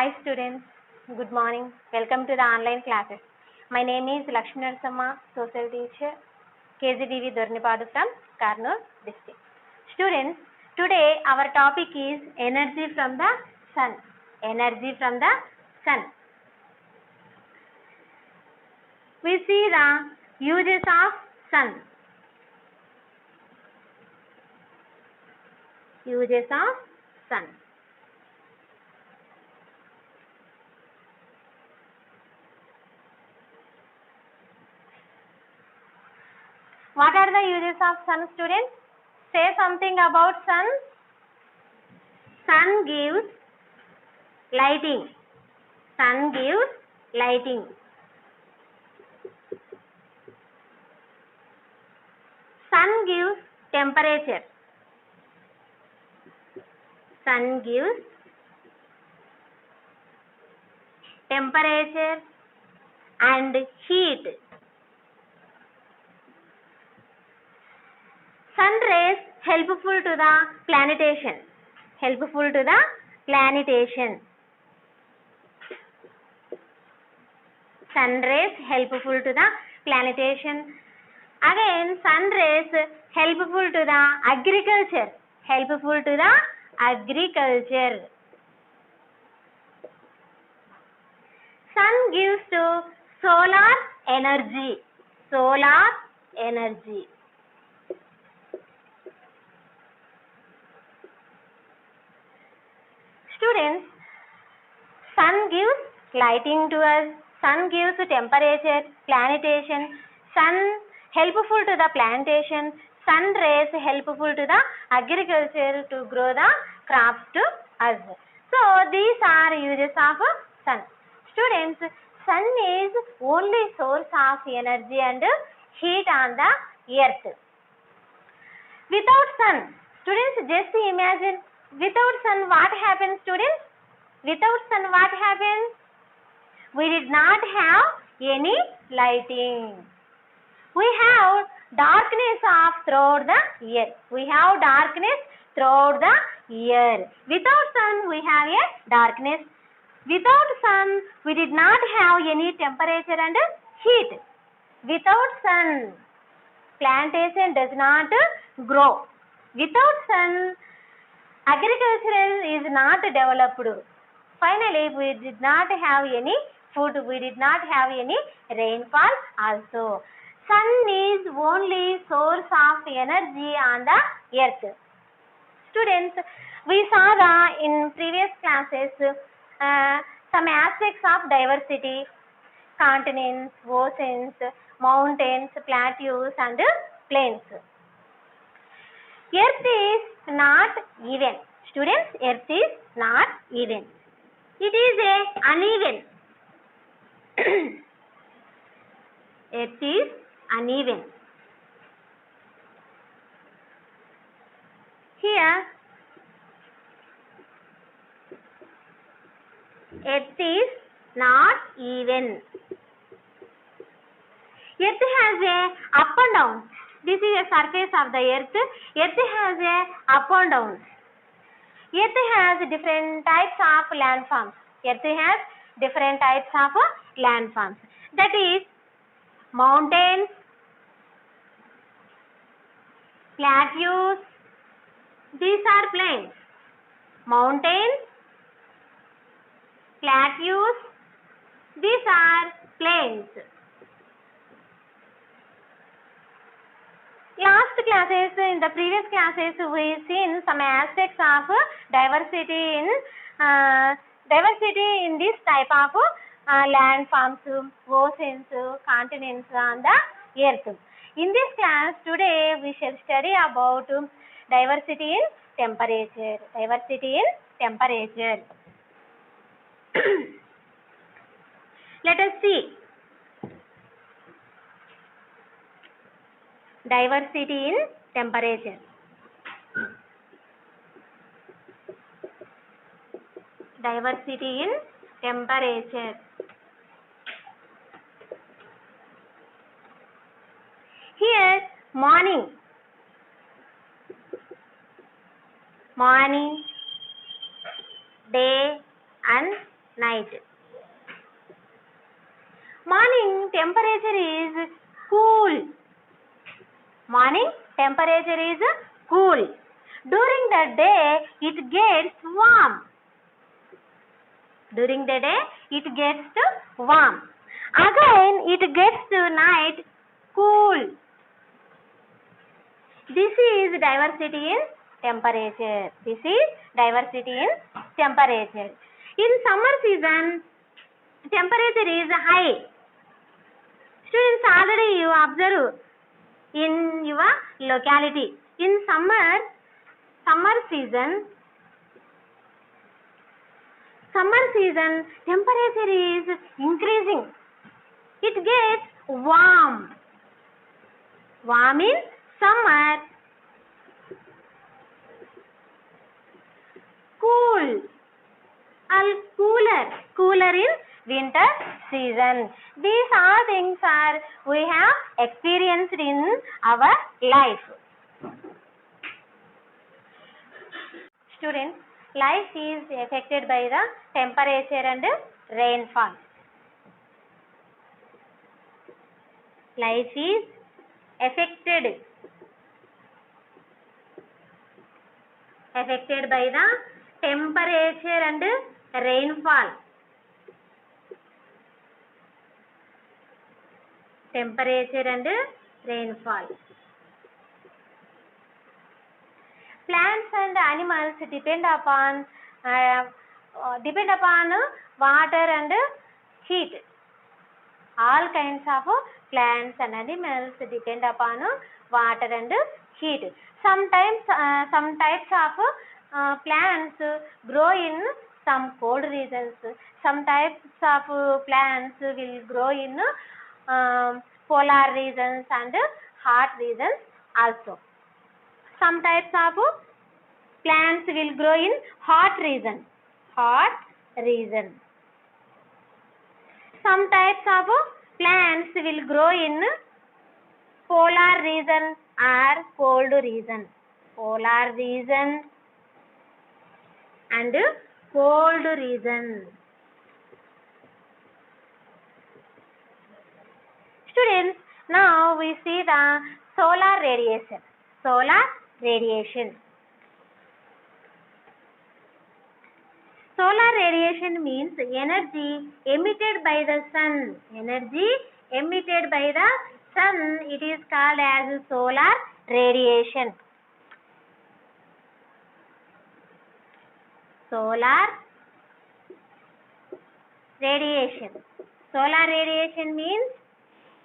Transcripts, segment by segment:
Hi students, good morning. Welcome to the online classes. My name is Lakshmi Narasamma, social teacher, KGBV Dornipadu from Karnool district. Students, today our topic is energy from the sun. Energy from the sun. We see the uses of sun. Uses of sun. What are the uses of sun, students? Say something about sun. Sun gives lighting. Sun gives lighting. Sun gives temperature. Sun gives temperature and heat. Sun rays helpful to the planetation. Helpful to the planetation. Sun rays helpful to the planetation. Again, sun rays helpful to the agriculture. Helpful to the agriculture. Sun gives to solar energy. Solar energy. Students, sun gives lighting to us. Sun gives temperature, planetation. Sun helpful to the plantation. Sun rays helpful to the agriculture to grow the crops to us. So these are uses of sun. Students, sun is only source of energy and heat on the earth. Without sun, students, just imagine, without sun what happens, students? Without sun what happens? We did not have any lighting. We have darkness of throughout the year. We have darkness throughout the year. Without sun we have a darkness. Without sun we did not have any temperature and heat. Without sun plantation does not grow. Without sun agriculture is not developed. Finally, we did not have any food. We did not have any rainfall also. Sun is only source of energy on the earth. Students, we saw in previous classes some aspects of diversity, continents, oceans, mountains, plateaus and plains. Earth is not even. Students, earth is not even. It is a uneven. Earth is uneven. Here, earth is not even. Earth has a up and down. This is a surface of the earth. Earth has a up and down. Earth has different types of landforms. Earth has different types of landforms. That is mountains, plateaus. These are plains. Mountains, plateaus. These are plains. In the previous classes, we seen some aspects of diversity in this type of landforms, oceans, continents on the earth. In this class today, we shall study about diversity in temperature. Diversity in temperature. Let us see. Diversity in temperature. Diversity in temperature. Here, morning, day and night. Morning temperature is cool. Morning temperature is cool. During the day it gets warm. During the day it gets warm. Again it gets to night cool. This is diversity in temperature. This is diversity in temperature. In summer season, temperature is high. Students, already you observe in your locality. In summer season, temperature is increasing. It gets warm. Warm in summer. Cool or cooler in winter season. These all things are we have experienced in our life. Students, life is affected by the temperature and rainfall. Life is affected by the temperature and rainfall. Temperature and rainfall. Plants and animals depend upon water and heat. All kinds of plants and animals depend upon water and heat. Sometimes some types of plants grow in some cold regions. Some types of plants will grow in polar regions and hot regions also. Some types of plants will grow in hot region. Some types of plants will grow in polar region or cold region. Polar region and cold region. Students, now we see the solar radiation. Solar radiation. Solar radiation means energy emitted by the sun. Energy emitted by the sun, it is called as solar radiation. Solar radiation. Solar radiation means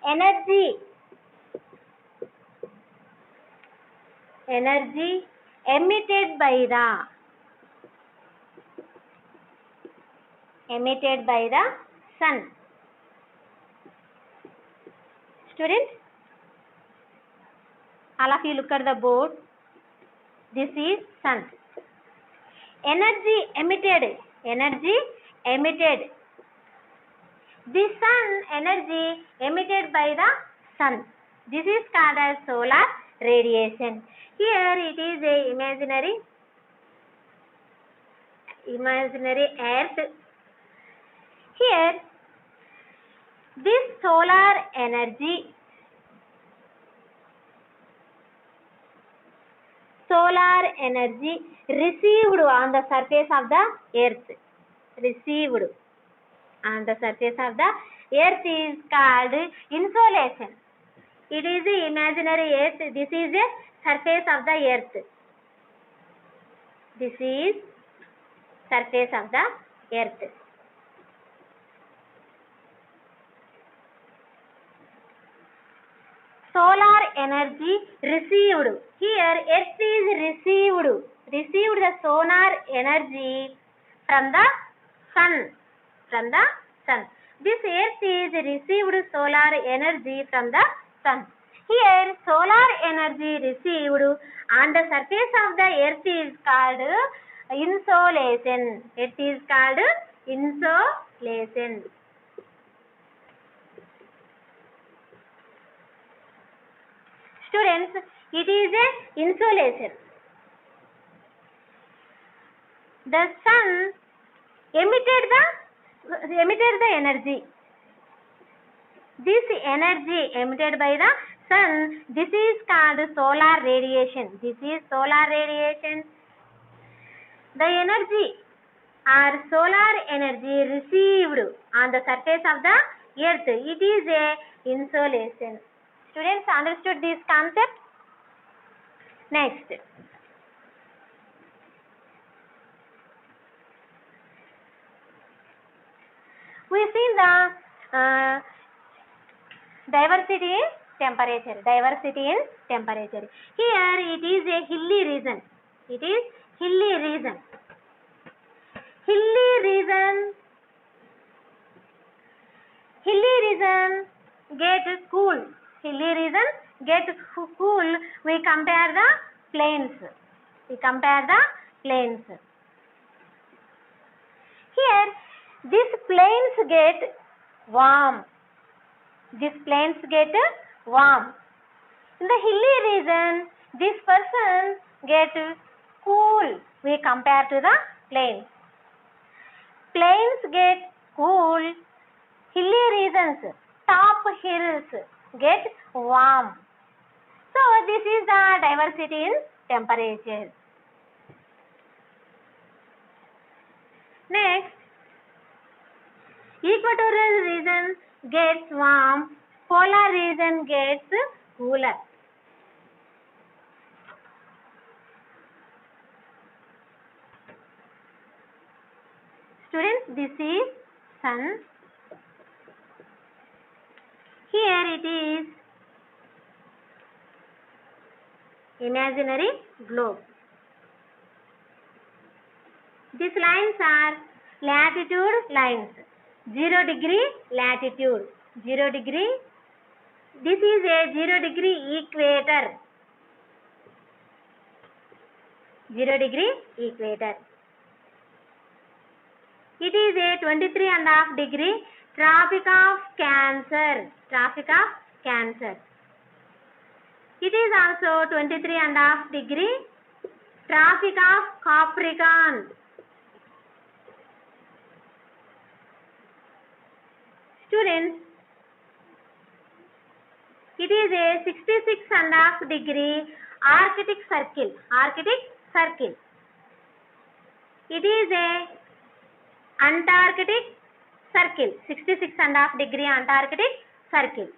energy emitted by the sun. Students, all of you look at the board. This is sun. Energy emitted. The sun energy emitted by the sun. This is called as solar radiation. Here it is a imaginary earth. Here this solar energy received on the surface of the earth. Received on the surface of the earth is called insolation. It is the imaginary earth. This is the surface of the earth. This is surface of the earth. Solar energy received. Here earth is received the solar energy from the sun. This earth is received solar energy from the sun. Here solar energy received on the surface of the earth is called insolation. It is called insolation. Students, it is a insolation. The sun emitted the emitted the energy. This energy emitted by the sun, this is called solar radiation. This is solar radiation. The energy or solar energy received on the surface of the earth, it is a insolation. Students understood this concept? Next. We see the diversity in temperature. Diversity in temperature. Here it is a hilly region. It is hilly region. Hilly region get cool. Hilly region get cool. We compare the plains. Here these plains get warm. In the hilly region, this person get cool. We compare to the plains. Plains get cool. Hilly regions, top hills get warm. So this is the diversity in temperature. Next, equatorial region gets warm, polar region gets cooler. Students, this is sun. Here it is imaginary globe. These lines are latitude lines. 0 degree latitude. 0 degree. This is a 0 degree equator. 0 degree equator. It is a 23.5 degree Tropic of Cancer. It is also 23.5 degree Tropic of Capricorn. Students, it is a 66.5 degree Arctic Circle. It is a Antarctic Circle. 66.5 degree Antarctic Circle.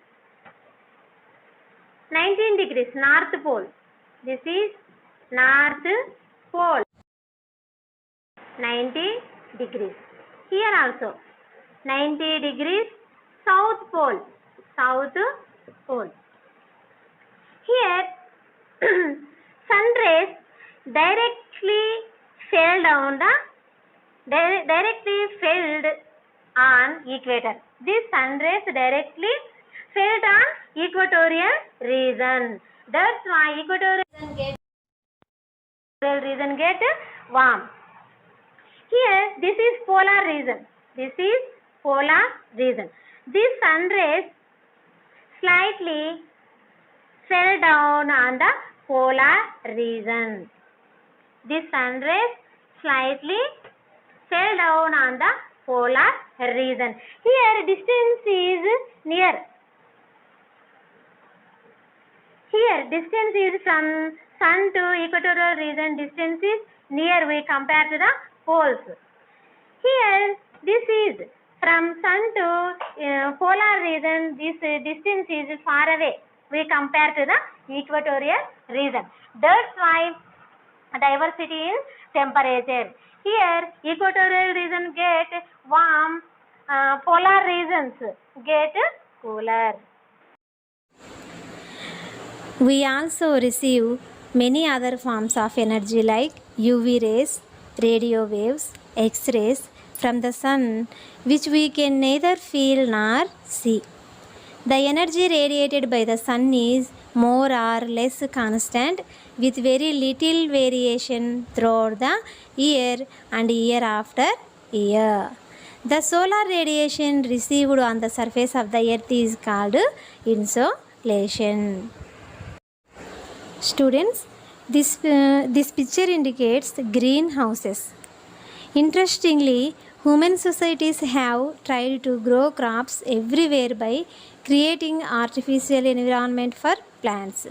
19 degrees North Pole. This is North Pole. 90 degrees. Here also 90 degrees South Pole. Here sun rays directly fell on equator. These sun rays directly fell on equatorial region. That's why equatorial region get warm. Here this is polar region. These sun rays slightly fell down on the polar region. These sun rays slightly fell down on the polar region. Here distance is near. Here distance is from sun to equatorial region. Distance is near. We compare to the poles. Here this is from sun to polar region. This distance is far away. We compare to the equatorial region. That's why diversity in temperature. Here equatorial region get warm, polar regions get cooler. We also receive many other forms of energy like UV rays, radio waves, X-rays from the sun, which we can neither feel nor see. The energy radiated by the sun is more or less constant with very little variation throughout the year and year after year. The solar radiation received on the surface of the earth is called insolation. Students, this picture indicates greenhouses. Interestingly, Human societies have tried to grow crops everywhere by creating artificial environment for plants.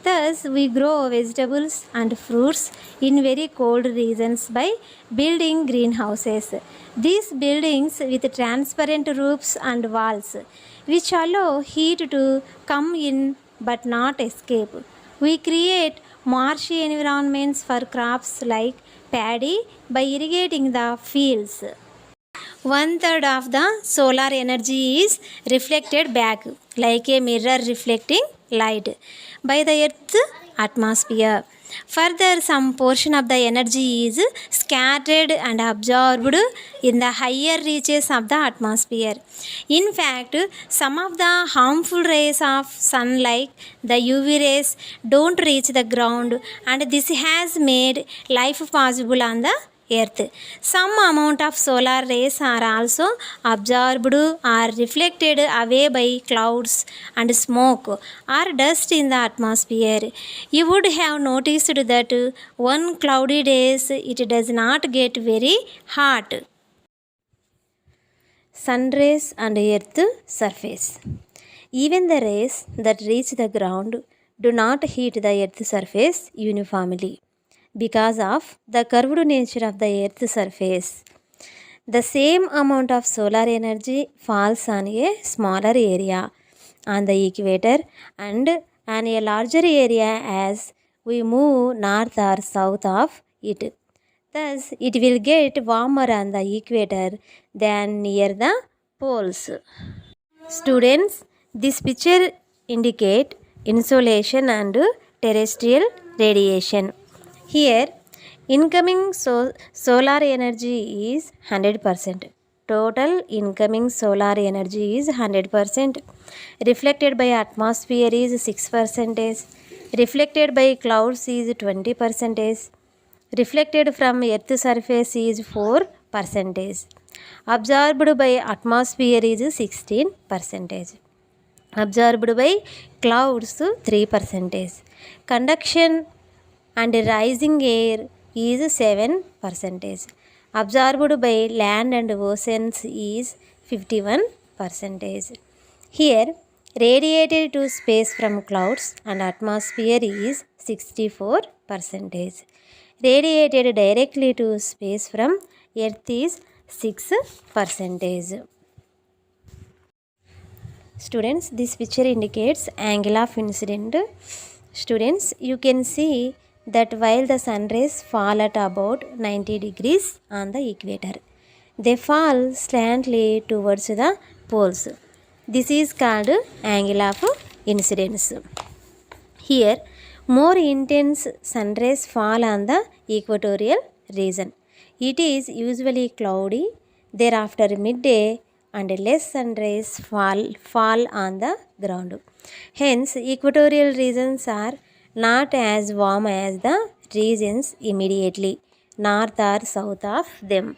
Thus, we grow vegetables and fruits in very cold regions by building greenhouses. These buildings with transparent roofs and walls, which allow heat to come in but not escape. We create marshy environments for crops like paddy by irrigating the fields. One third of the solar energy is reflected back like a mirror reflecting light by the earth's atmosphere. Further, some portion of the energy is scattered and absorbed in the higher reaches of the atmosphere. In fact, some of the harmful rays of sunlight, the UV rays, don't reach the ground, and this has made life possible on the earth. Some amount of solar rays are also absorbed or reflected away by clouds and smoke or dust in the atmosphere. You would have noticed that one cloudy days it does not get very hot. Sun rays and earth surface. Even the rays that reach the ground do not heat the earth's surface uniformly because of the curved nature of the earth's surface. The same amount of solar energy falls on a smaller area on the equator and on a larger area as we move north or south of it. Thus, it will get warmer on the equator than near the poles. Students, this picture indicate insolation and terrestrial radiation. Here, incoming solar energy is 100%. Total incoming solar energy is 100%. Reflected by atmosphere is 6%. Reflected by clouds is 20%. Reflected from earth surface is 4%. Absorbed by atmosphere is 16%. Absorbed by clouds 3%. Conduction and rising air is 7%. Absorbed by land and oceans is 51%. Here, radiated to space from clouds and atmosphere is 64%. Radiated directly to space from earth is 6%. Students, this picture indicates angle of incident. Students, you can see that while the sun rays fall at about 90 degrees on the equator, they fall slantingly towards the poles. This is called angle of incidence. Here, more intense sun rays fall on the equatorial region. It is usually cloudy thereafter midday and less sun rays fall on the ground. Hence, equatorial regions are not as warm as the regions immediately north or south of them.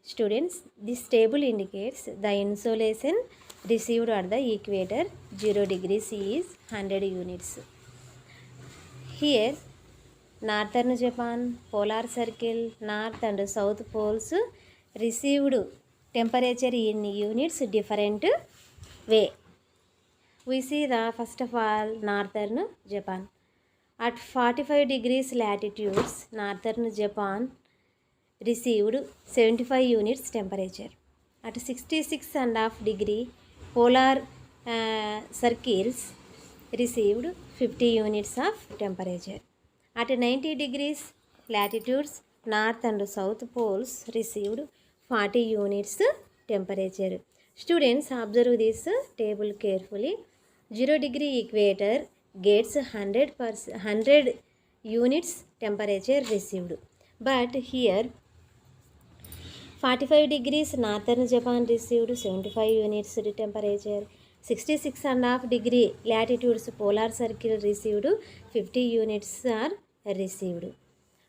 Students, this table indicates the insolation received at the equator 0 degrees is 100 units. Here, northern Japan, polar circle, north and south poles received temperature in units different way. We see the first of all northern Japan. At 45 degrees latitudes, northern Japan received 75 units temperature. At 66.5 degree polar circles received 50 units of temperature. At 90 degrees latitudes, north and south poles received 40 units temperature. Students, observe this table carefully. 0 degree equator gets 100 units temperature received. But here 45 degrees northern Japan received 75 units temperature. 66.5 degree latitudes polar circle received 50 units are received.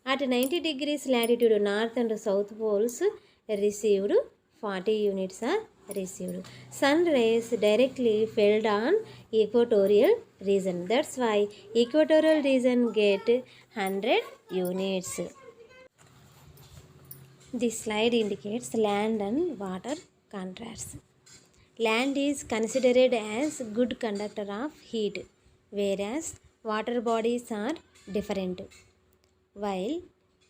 At 90 degrees latitude north and south poles received 40 units are received. Sun rays directly fell on equatorial region. That's why equatorial region get 100 units. This slide indicates land and water contrasts. Land is considered as good conductor of heat, whereas water bodies are different. While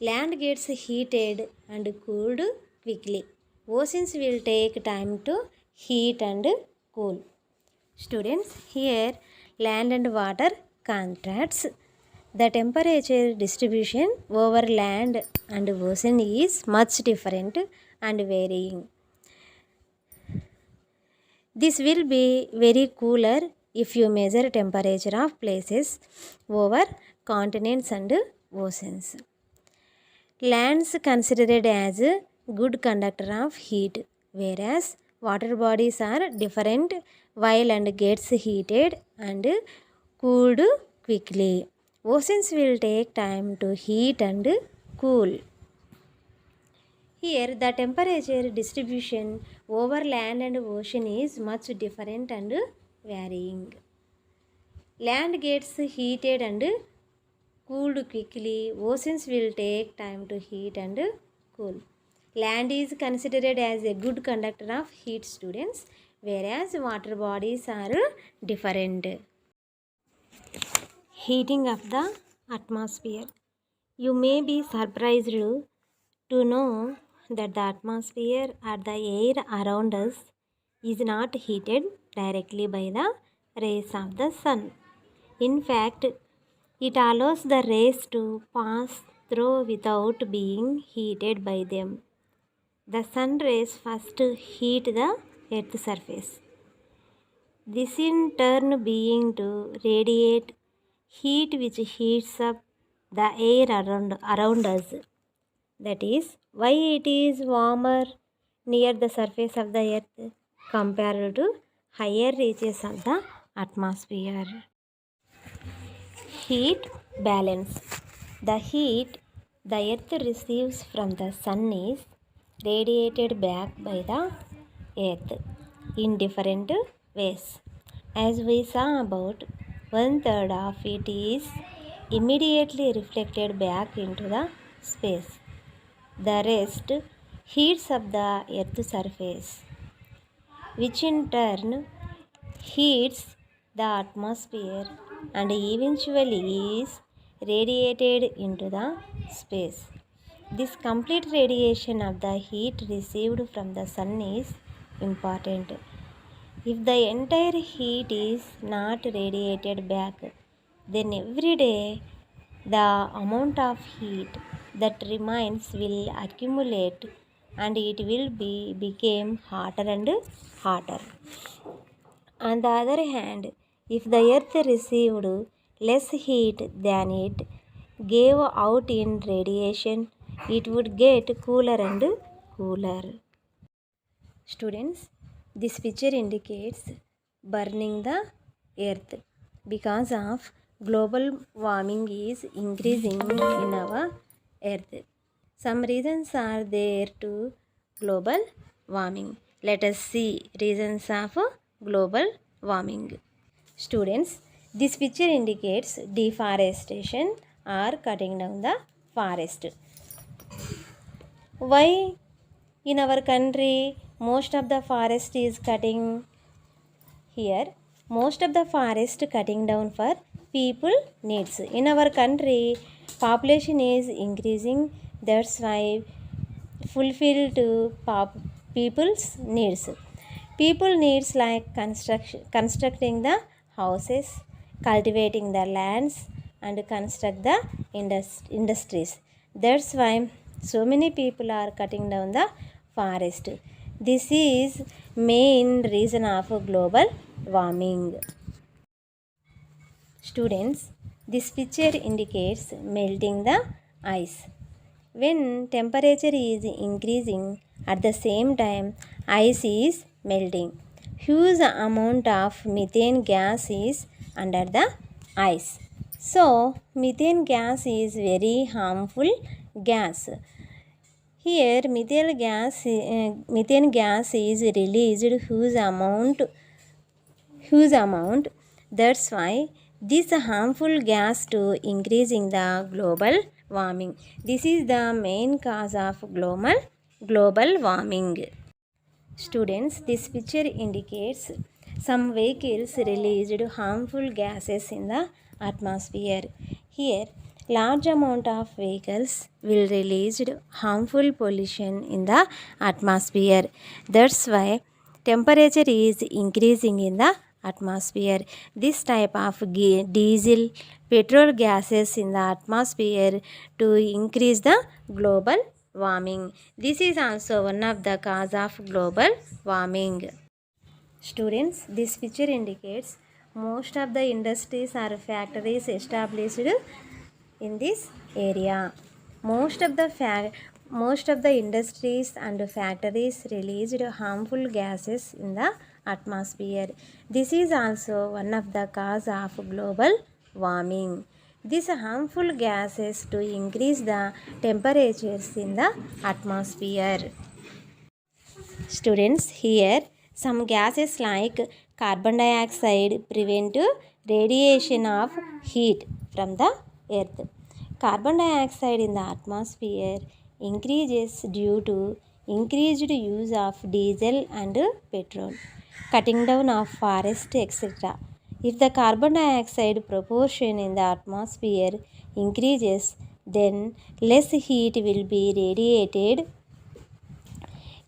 land gets heated and cooled quickly, oceans will take time to heat and cool. Students, here land and water contrasts. The temperature distribution over land and ocean is much different and varying. This will be very cooler if you measure temperature of places over continents and oceans. Lands considered as a good conductor of heat, whereas water bodies are different. While land gets heated and cooled quickly, oceans will take time to heat and cool. Here the temperature distribution over land and ocean is much different and varying. Land gets heated and cooled quickly, oceans will take time to heat and cool. Land is considered as a good conductor of heat, students, whereas water bodies are different. Heating of the atmosphere. You may be surprised to know that the atmosphere or the air around us is not heated directly by the rays of the sun. In fact, it allows the rays to pass through without being heated by them. The sun rays first heat the earth's surface. This in turn being to radiate heat which heats up the air around us. That is why it is warmer near the surface of the earth compared to higher reaches of the atmosphere. Heat balance. The heat the earth receives from the sun is radiated back by the earth in different ways. As we saw, about 1/3 of it is immediately reflected back into the space. The rest heats up the earth's surface, which in turn heats the atmosphere and eventually is radiated into the space. This complete radiation of the heat received from the sun is important. If the entire heat is not radiated back, then every day the amount of heat that remains will accumulate and it will become hotter and hotter. On the other hand, if the earth received less heat than it gave out in radiation, it would get cooler and cooler. Students, this picture indicates burning the earth because of global warming is increasing in our earth. Some reasons are there to global warming. Let us see reasons of global warming. Students, this picture indicates deforestation or cutting down the forest. Why in our country most of the forest is cutting? Here most of the forest cutting down for people needs. In our country population is increasing, that's why fulfill to people's needs. People needs like constructing the houses, cultivating the lands and construct the industries. That's why so many people are cutting down the forest. This is main reason of global warming. Students, this picture indicates melting the ice. When temperature is increasing, at the same time ice is melting. Huge amount of methane gas is under the ice. So methane gas is very harmful gas. Here methane gas is released huge amount. That's why this harmful gas to increasing the global warming. This is the main cause of global global warming. Students, this picture indicates some vehicles released harmful gases in the atmosphere. Here, large amount of vehicles will release harmful pollution in the atmosphere. That's why temperature is increasing in the atmosphere. This type of diesel, petrol gases in the atmosphere to increase the global warming. This is also one of the cause of global warming. Students, this picture indicates most of the industries or factories established in this area. Most of the industries and factories released harmful gases in the atmosphere. This is also one of the cause of global warming. These harmful gases to increase the temperatures in the atmosphere. Students, here some gases like carbon dioxide prevent radiation of heat from the earth. Carbon dioxide in the atmosphere increases due to increased use of diesel and petrol, cutting down of forest, etc. If the carbon dioxide proportion in the atmosphere increases, then less heat will be radiated,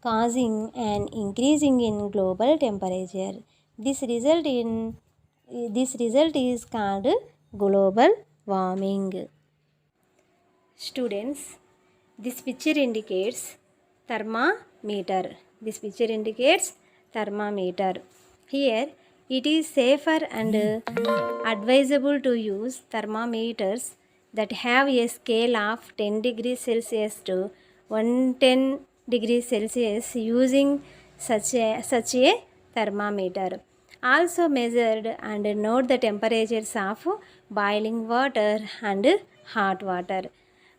causing an increasing in global temperature. This result is called global warming. Students, this picture indicates thermometer. This picture indicates thermometer. Here, it is safer and advisable to use thermometers that have a scale of 10 degrees Celsius to 110 degrees Celsius using such a thermometer. Also measured and note the temperatures of boiling water and hot water.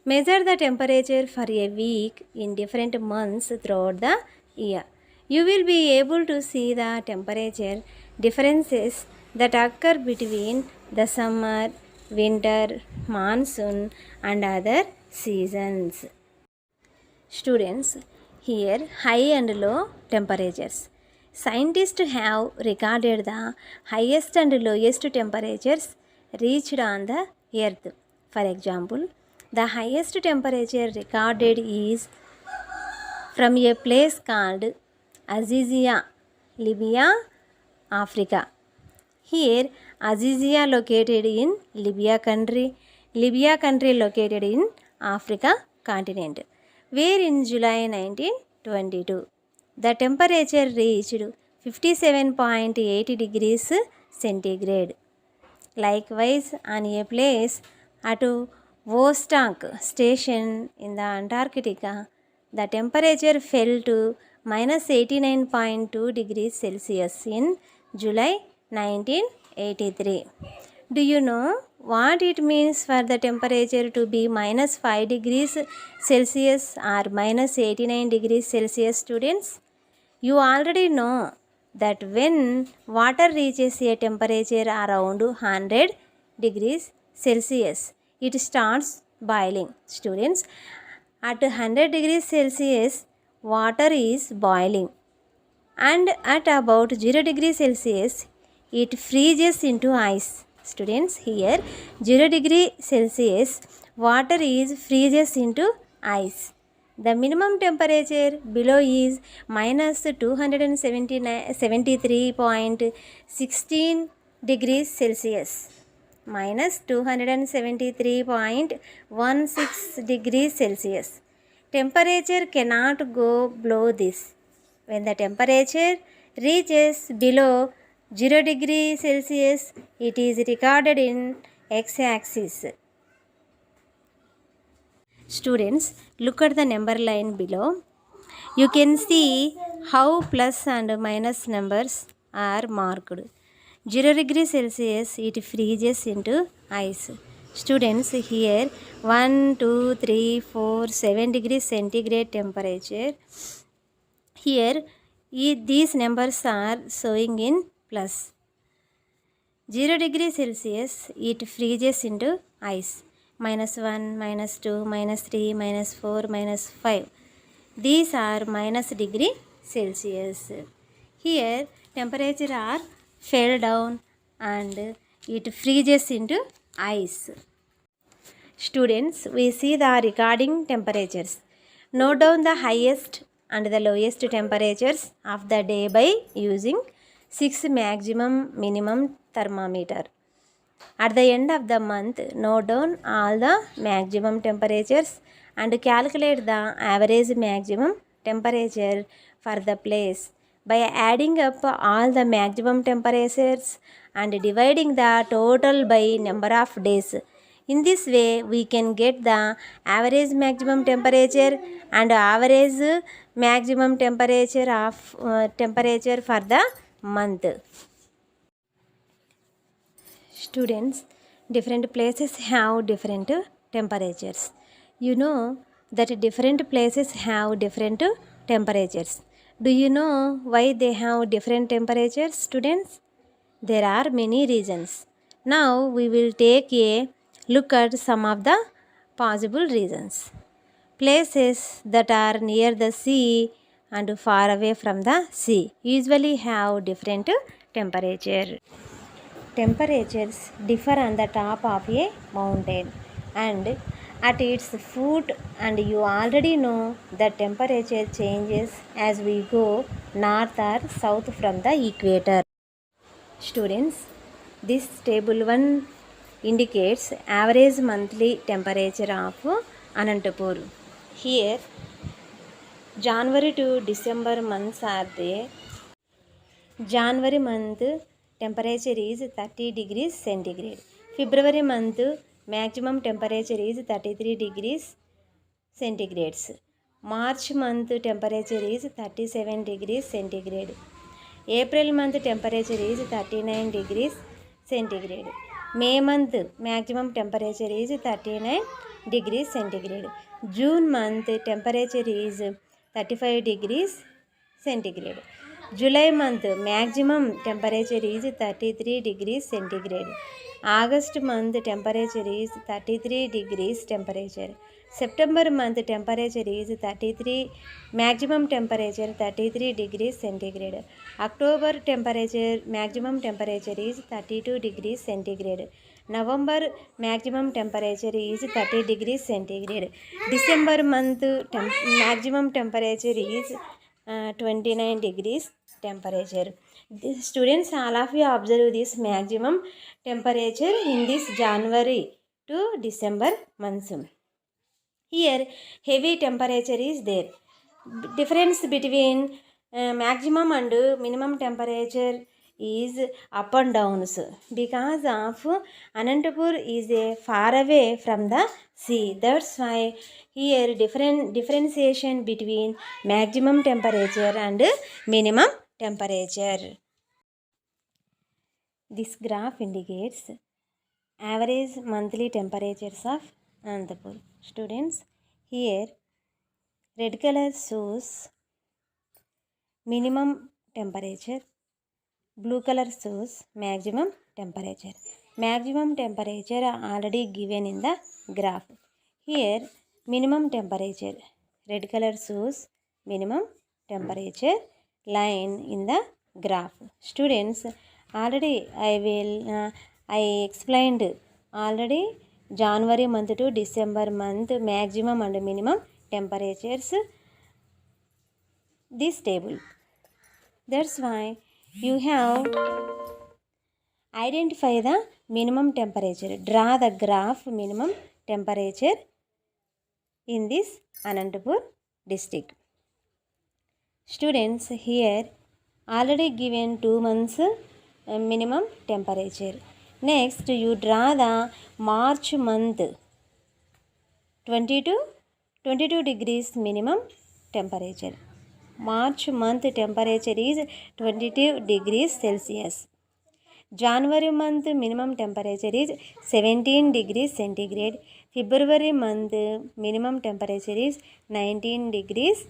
Measure the temperature for a week in different months throughout the year. You will be able to see the temperature differences that occur between the summer, winter, monsoon and other seasons. Students, here high and low temperatures. Scientists have recorded the highest and lowest temperatures reached on the earth. For example, the highest temperature recorded is from a place called Azizia, Libya, Africa. Here, Azizia located in Libya country located in Africa continent, where in July 1922, the temperature reached 57.8 degrees centigrade. Likewise, on a place at Vostok station in the Antarctica, the temperature fell to minus 89.2 degrees Celsius in July 1983. Do you know what it means for the temperature to be minus 5 degrees Celsius or minus 89 degrees Celsius, students? You already know that when water reaches a temperature around 100 degrees Celsius, it starts boiling. Students, at 100 degrees Celsius, water is boiling, and at about 0 degrees Celsius, it freezes into ice. Students, here 0 degree Celsius, water is freezes into ice. The minimum temperature below is minus 273.16 degrees Celsius. Minus 273.16 degrees Celsius. Temperature cannot go below this. When the temperature reaches below 0 degree Celsius, it is recorded in x-axis. Students, look at the number line below. You can see how plus and minus numbers are marked. 0 degree Celsius, it freezes into ice. Students, here 1, 2, 3, 4, 7 degrees centigrade temperature. Here, these numbers are showing in plus. 0 degree Celsius, it freezes into ice. Minus 1, minus 2, minus 3, minus 4, minus 5. These are minus degree Celsius. Here temperature are fell down and it freezes into ice. Students, we see the recording temperatures. Note down the highest and the lowest temperatures of the day by using 6 maximum minimum thermometer. At the end of the month, note down all the maximum temperatures and calculate the average maximum temperature for the place by adding up all the maximum temperatures and dividing the total by number of days. In this way, we can get the average maximum temperature and average maximum temperature for the month. Students, different places have different temperatures. You know that different places have different temperatures. Do you know why they have different temperatures, students? There are many reasons. Now we will take a look at some of the possible reasons. Places that are near the sea and far away from the sea usually have different temperature. Temperatures differ on the top of a mountain and at its foot, and you already know that temperature changes as we go north or south from the equator. Students, this table 1 indicates average monthly temperature of Anantapur. Here January to December months are there. January month temperature is 30 degrees centigrade. February month maximum temperature is 33 degrees centigrades. March month temperature is 37 degrees centigrade. April month temperature is 39 degrees centigrade. May month maximum temperature is 39 degrees centigrade. June month temperature is 35 degrees centigrade. July month maximum temperature is 33 degrees centigrade. August month temperature is 33 degrees temperature. September month temperature is 33 maximum temperature 33 degrees centigrade. October temperature maximum temperature is 32 degrees centigrade. November maximum temperature is 30 degrees centigrade. December month maximum temperature is 29 degrees temperature. Students, all of you observe this maximum temperature in this January to December months. Here heavy temperature is there. Difference between maximum and minimum temperature is up and downs because of Anantapur is far away from the sea. That's why here differentiation between maximum temperature and minimum temperature. This graph indicates average monthly temperatures of Anantapur. Students, here red color shows minimum temperature, blue color shows maximum temperature. Maximum temperature are already given in the graph. Here minimum temperature, red color shows minimum temperature line in the graph. Students, already I explained already January month to December month maximum and minimum temperatures this table. That's why you have identify the minimum temperature. Draw the graph minimum temperature in this Anantapur district. Students, here already given 2 months minimum temperature. Next you draw the March month 22 degrees minimum temperature. March month temperature is 22 degrees Celsius. January month minimum temperature is 17 degrees centigrade. February month minimum temperature is 19 degrees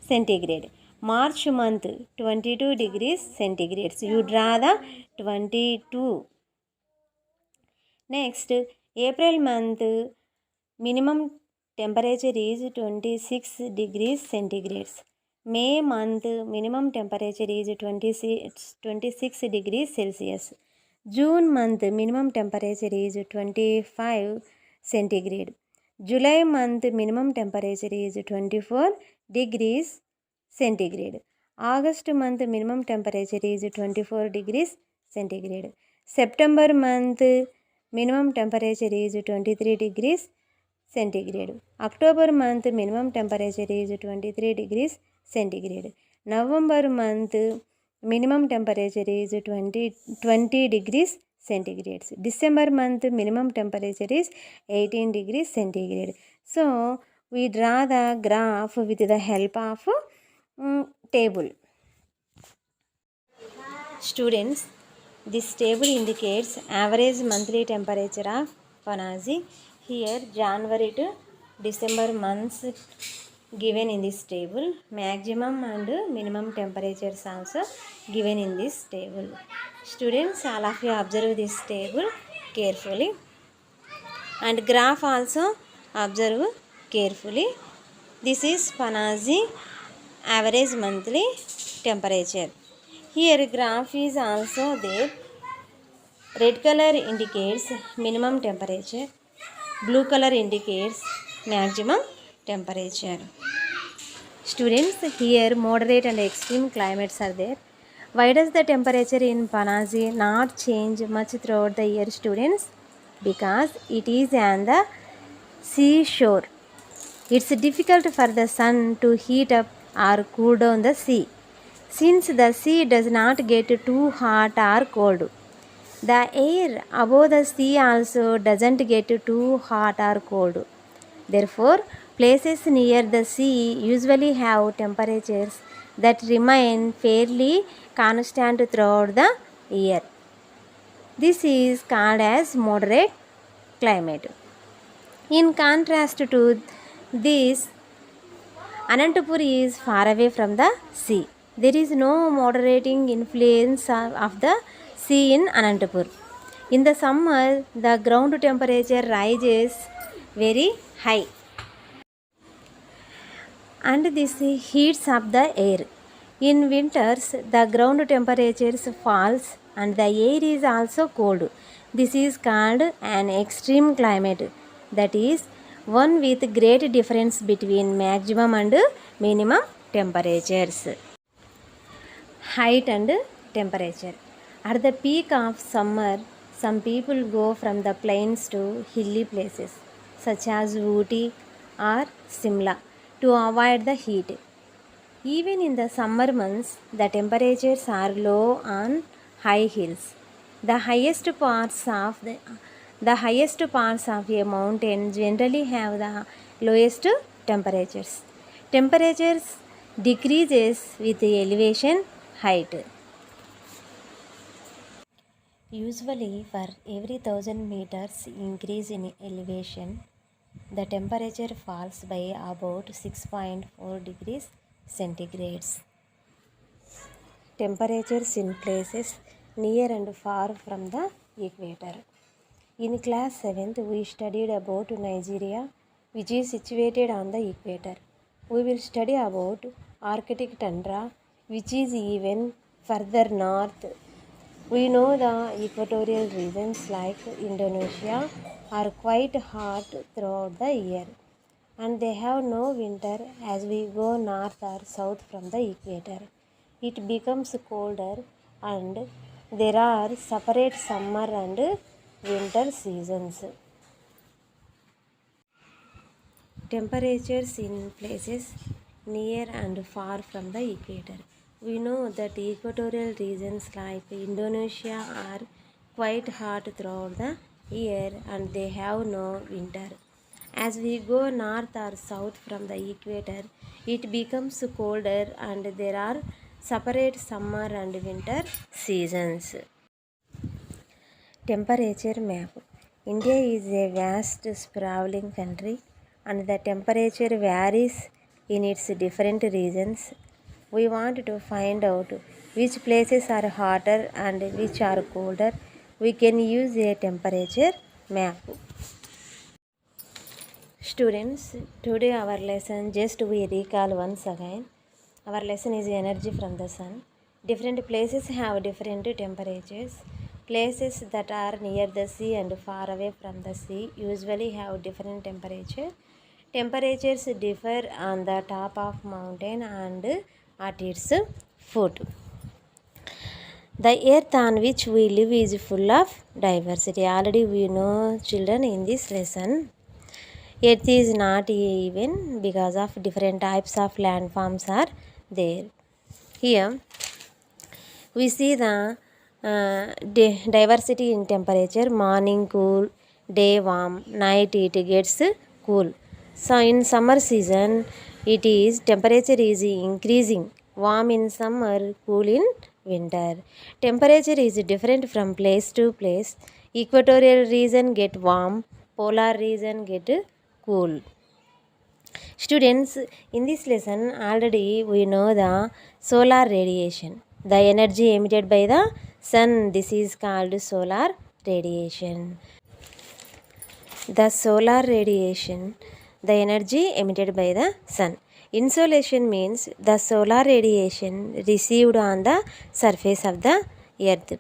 centigrade. March month 22 degrees centigrade. So you draw the 22. Next April month minimum temperature is 26 degrees centigrade. May month minimum temperature is 26 degrees Celsius. June month minimum temperature is 25 centigrade. July month minimum temperature is 24 degrees centigrade. August month minimum temperature is 24 degrees centigrade. September month minimum temperature is 23 degrees centigrade. October month minimum temperature is 23 degrees centigrade. November month minimum temperature is 20 degrees centigrade. December month minimum temperature is 18 degrees centigrade. So we draw the graph with the help of table. Students, this table indicates average monthly temperature of Panaji. Here January to December months given in this table. Maximum and minimum temperatures also given in this table. Students, all of you observe this table carefully and graph also observe carefully. This is Panaji average monthly temperature. Here graph is also there. Red color indicates minimum temperature. Blue color indicates maximum temperature. Students, here moderate and extreme climates are there. Why does the temperature in Panaji not change much throughout the year, students? Because it is on the seashore. It's difficult for the sun to heat up or cool down the sea, since the sea does not get too hot or cold. The air above the sea also doesn't get too hot or cold. Therefore, places near the sea usually have temperatures that remain fairly constant throughout the year. This is called as moderate climate. In contrast to this, Anantapur is far away from the sea. There is no moderating influence of the sea in Anantapur. In the summer, the ground temperature rises very high and this heats up the air. In winters, the ground temperatures falls and the air is also cold. This is called an extreme climate, that is one with great difference between maximum and minimum temperatures. Height and temperature. At the peak of summer, some people go from the plains to hilly places such as Ooty or Simla to avoid the heat. Even in the summer months, the temperatures are low on high hills. The highest parts of a mountain generally have the lowest temperatures. Temperatures decreases with elevation height. Usually, for every 1000 meters increase in elevation, the temperature falls by about 6.4 degrees centigrades. Temperatures in places near and far from the equator. In class 7th, we studied about Nigeria, which is situated on the equator. We will study about Arctic tundra, which is even further north. We know the equatorial regions like Indonesia are quite hot throughout the year and they have no winter. As we go north or south from the equator, it becomes colder and there are separate summer and winter seasons. Temperatures in places near and far from the equator. We know that equatorial regions like Indonesia are quite hot throughout the year and they have no winter. As we go north or south from the equator, it becomes colder and there are separate summer and winter seasons. Temperature map. India is a vast sprawling country and the temperature varies in its different regions. We want to find out which places are hotter and which are colder. We can use a temperature map. Students, today our lesson, just we recall once again. Our lesson is energy from the sun. Different places have different temperatures. Places that are near the sea and far away from the sea usually have different temperature. Temperatures differ on the top of mountain and at its foot. The earth on which we live is full of diversity. Already we know, children, in this lesson. Earth is not even because of different types of landforms are there. Here we see the diversity in temperature. Morning cool, day warm, night it gets cool. So in summer season it is temperature is increasing, warm in summer, cool in winter. Temperature is different from place to place. Equatorial region get warm, polar region get cool. Students, in this lesson already we know the solar radiation, the energy emitted by the sun. This is called solar radiation. The solar radiation, the energy emitted by the sun. Insolation means the solar radiation received on the surface of the earth.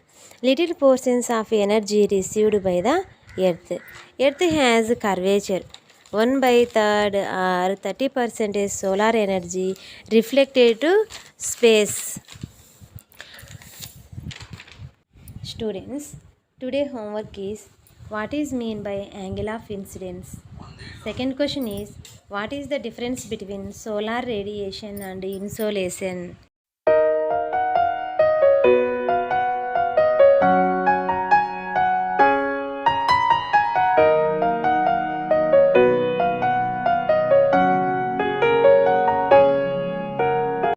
Little portions of energy received by the earth. Earth has curvature. 1/3 or 30% is solar energy reflected to space. Students, today homework is, what is mean by angle of incidence? Second question is, what is the difference between solar radiation and insolation?